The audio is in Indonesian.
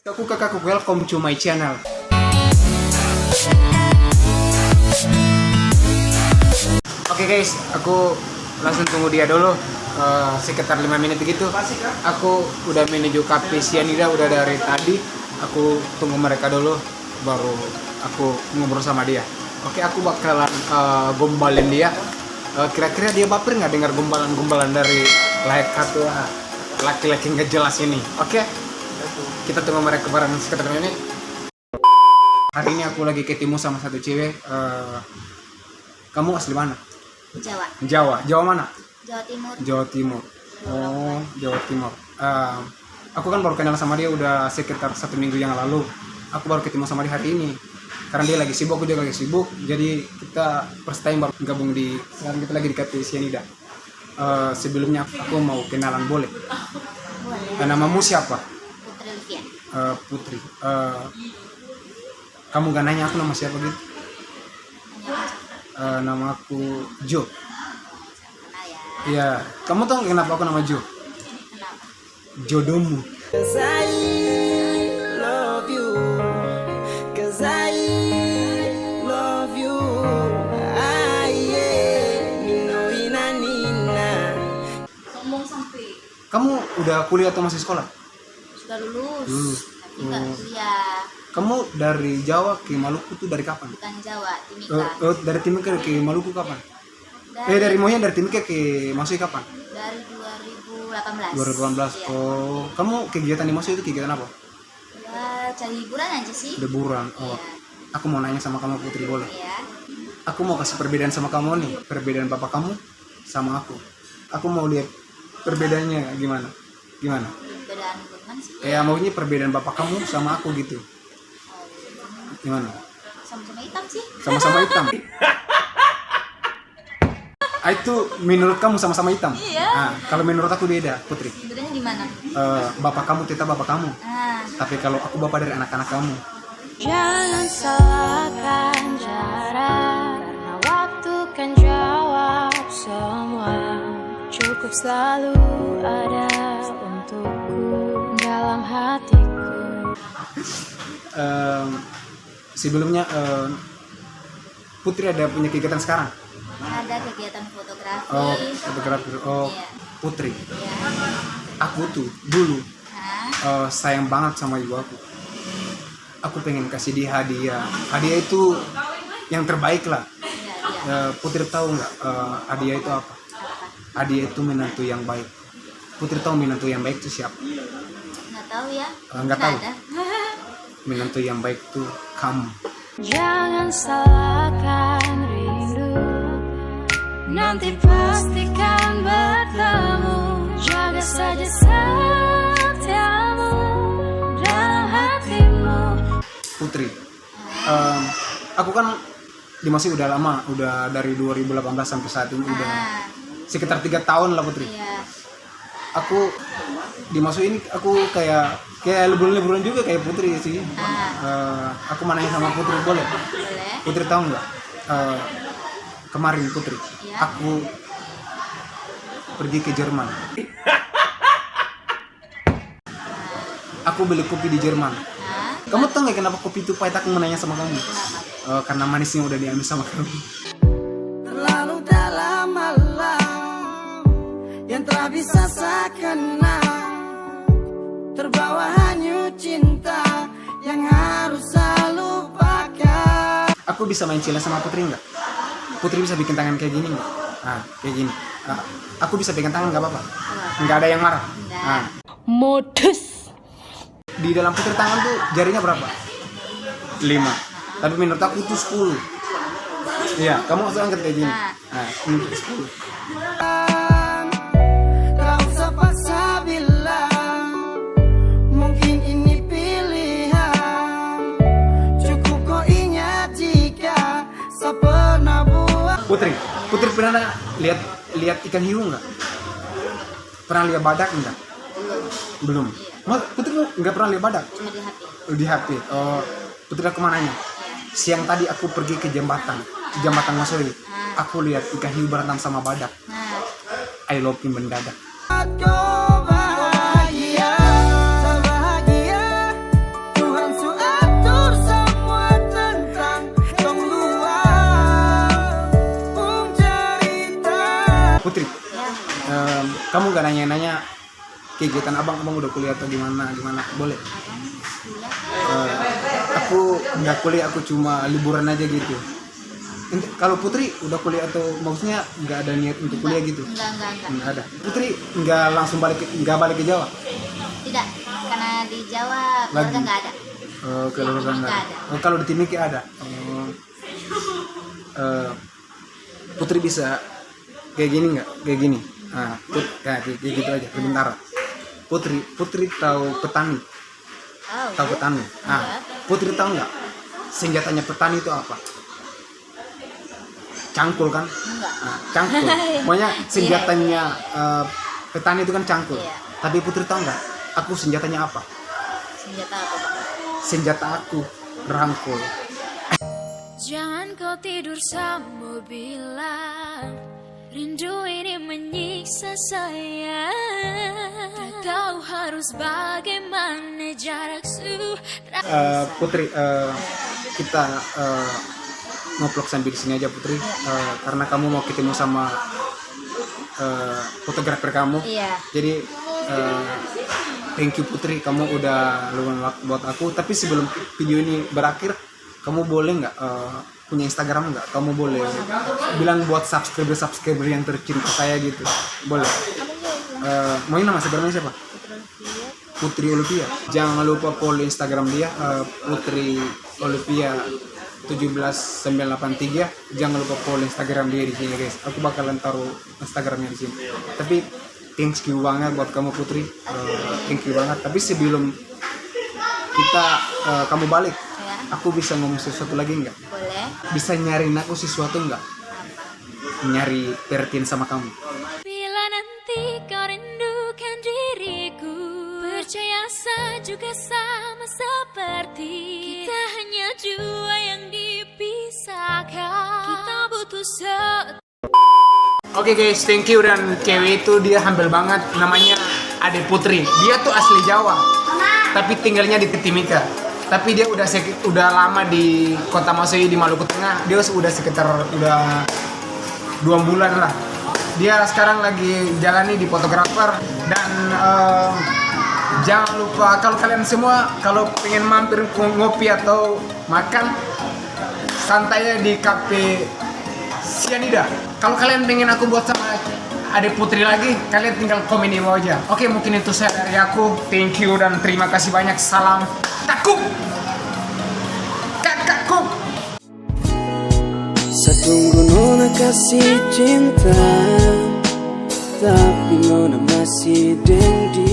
Kakakku, welcome to my channel. Oke guys, aku langsung tunggu dia dulu sekitar 5 menit begitu. Aku udah menuju kafe Cyanida udah dari tadi. Aku tunggu mereka dulu, baru aku ngobrol sama dia. Oke, aku bakalan gombalin dia. Kira-kira dia baper nggak dengar gombalan-gombalan dari laki-laki nggak jelas ini? Oke, kita tunggu mereka bareng sekitar ini. Hari ini aku lagi ketemu sama satu cewek. Kamu asli mana? Jawa mana? Jawa Timur. Oh, Jawa Timur. Aku kan baru kenal sama dia udah sekitar 1 minggu yang lalu. Aku baru ketemu sama dia hari ini. Karena dia lagi sibuk, aku juga lagi sibuk. Jadi kita first time baru gabung sekarang kita lagi di kafe Cyanida. Sebelumnya aku mau kenalan boleh? Namamu siapa? Putri Livian. Putri. Kamu gak nanya aku nama siapa gitu? Nama aku Jo. Kenal ya. Iya, kamu tahu kenapa aku nama Jo? Kenapa? Jodohmu. Cause I love you. Cause I love you. Ngomong sampai Kamu udah kuliah atau masih sekolah? sudah lulus. Lulus. Tapi nggak kuliah. Kamu dari Jawa ke Maluku tuh dari kapan? Bukan Jawa, Timika. Dari Timika ke Maluku kapan? Dari dari Timika ke Maluku kapan? dari 2018. 2018. Iya. Oh, kamu kegiatan di Maluku itu kegiatan apa? Ya, cari hiburan aja sih. Liburan. Oh, Iya. aku mau nanya sama kamu Putri boleh? Iya. Aku mau kasih perbedaan sama kamu nih, perbedaan bapak kamu sama aku. Aku mau lihat perbedaannya gimana? Gimana? Perbedaan hubungan sih. Maunya perbedaan bapak kamu sama aku gitu. Gimana? Sama-sama hitam sih. Sama-sama hitam. Itu menurut kamu sama-sama hitam? Iya. Nah, kalau menurut aku beda, Putri. Bedanya di mana? Bapak kamu tetap bapak kamu. Ah, Tapi kalau aku bapak dari anak-anak kamu. Jangan salahkan jarak, karena waktu kan jawab semua. Cukup selalu ada untukku dalam hatiku. Sebelumnya Putri ada punya kegiatan sekarang? ada kegiatan fotografi. Oh, fotografi. Oh, Iya. Putri. Iya. Aku tuh dulu Hah? sayang banget sama ibu aku. Aku pengen kasih dia hadiah. Hadiah itu yang terbaik lah. Iya, iya. Putri tahu nggak hadiah itu apa? Apa? Hadiah itu menantu yang baik. Putri tahu menantu yang baik itu siapa? Nggak tahu ya. Nggak tahu. Ada. Menantu yang baik itu kamu. Jangan salahkan rindu, nanti pastikan bertemu. Jaga saja setiamu dalam hatimu. Putri, aku kan di masih udah lama, udah dari 2018 sampai saat ini udah Ah, sekitar 3 tahun lah Putri. iya. Aku di masuk ini aku kayak liburan juga kayak Putri sih. Aku mau nanya sama Putri boleh? Boleh. Putri tahu nggak? Kemarin Putri, Iya. aku pergi ke Jerman. Aku beli kopi di Jerman. Hah? Kamu tahu nggak kenapa kopi itu pahit? Aku mau nanya sama kamu. Kenapa? Karena manisnya udah diambil sama kamu. Terlalu dalam malam yang tak bisa saya kenal, terbawa hanyut cinta yang harus saya lupakan. Aku bisa main cila sama Putri nggak? Putri bisa bikin tangan kayak gini nggak? Kayak gini. Aku bisa pegang tangan nggak apa-apa? Nggak ada yang marah. Nggak. Modus. Di dalam Putri tangan tuh jarinya berapa? 5. Tapi menurut aku itu 10. Iya, kamu harus angkat kayak gini. Ini 10. Tak usah paksa bilang, mungkin ini pilihan. Cukup kau ingat jika saya pernah buat. Putri pernah lihat ikan hiu nggak? Pernah lihat badak nggak? Belum. Putri nggak pernah lihat badak? Cuma di HP. Di HP. Oh, Putri aku mau nanya. Siang tadi aku pergi ke jembatan Masoi. Aku lihat ikan hiu berantem sama badak. Nah, I love you mendadak. Kau bahagia, Kamu gak nanya-nanya kegiatan abang udah kuliah atau gimana? Boleh? Abang kuliah Aku nggak kuliah, aku cuma liburan aja gitu. Kalau Putri udah kuliah atau maksudnya nggak ada niat untuk kuliah gitu? enggak. Nggak ada. Putri nggak langsung balik ke Jawa? Tidak, karena di Jawa keluarga nggak ada. Keluarga Timika nggak ada. ada. Kalau di Timika ada. Putri bisa kayak gini nggak? Kayak gini. Nah, kayak gitu aja. Sebentar. Putri tahu petani? Tahu petani? Nah, Putri tahu nggak senjatanya petani itu apa? Cangkul kan? Enggak. Nah, cangkul. Pokoknya senjatanya petani itu kan cangkul. Iya. Tapi Putri tahu nggak? Aku senjatanya apa? Senjata apa, Pak? Senjata aku rangkul. Jangan kau tidur sambil bilang rindu ini menyiksa saya. Tak tahu harus bagaimana jarak Putri, kita ngoplok sambil di sini aja Putri, karena kamu mau ketemu sama fotografer kamu. Iya. Jadi thank you Putri, kamu udah luangin waktu buat aku. Tapi sebelum video ini berakhir, kamu boleh nggak punya Instagram nggak? Kamu boleh bilang buat subscriber yang tercinta saya gitu, boleh? Mau nama Instagramnya siapa? Putri Olivia. Jangan lupa follow Instagram dia, Putri Olivia 17983. Jangan lupa follow Instagram dia di sini guys. Aku bakalan taruh Instagramnya di sini. Tapi thank you banget buat kamu Putri, thank you banget. Tapi sebelum kita kamu balik, Ya. aku bisa ngomong sesuatu lagi nggak? Boleh. Bisa nyariin aku sesuatu nggak? Apa? Nyari perhatiin sama kamu. Bila nanti kau rindukan diriku, percaya saya juga sama seperti kita, hanya dua yang dipisahkan. Kita butuh Oke guys, thank you. Dan cewek itu dia humble banget, namanya Ade Putri. Dia tuh asli Jawa, tapi tinggalnya di Timika. Tapi dia udah lama di Kota Masohi di Maluku Tengah. Dia udah sekitar 2 bulan lah. Dia sekarang lagi jalani di fotografer. Dan jangan lupa kalau kalian semua kalau pengen mampir ngopi atau makan, santainya di Cafe Cyanida. Kalau kalian pengen aku buat sama Ade Putri lagi, kalian tinggal komen di bawah aja. Oke, mungkin itu saya dari aku. Thank you dan terima kasih banyak. Salam Kakuk. Kakuk. Satunggu nona kasih cinta, tapi nona masih dengdi.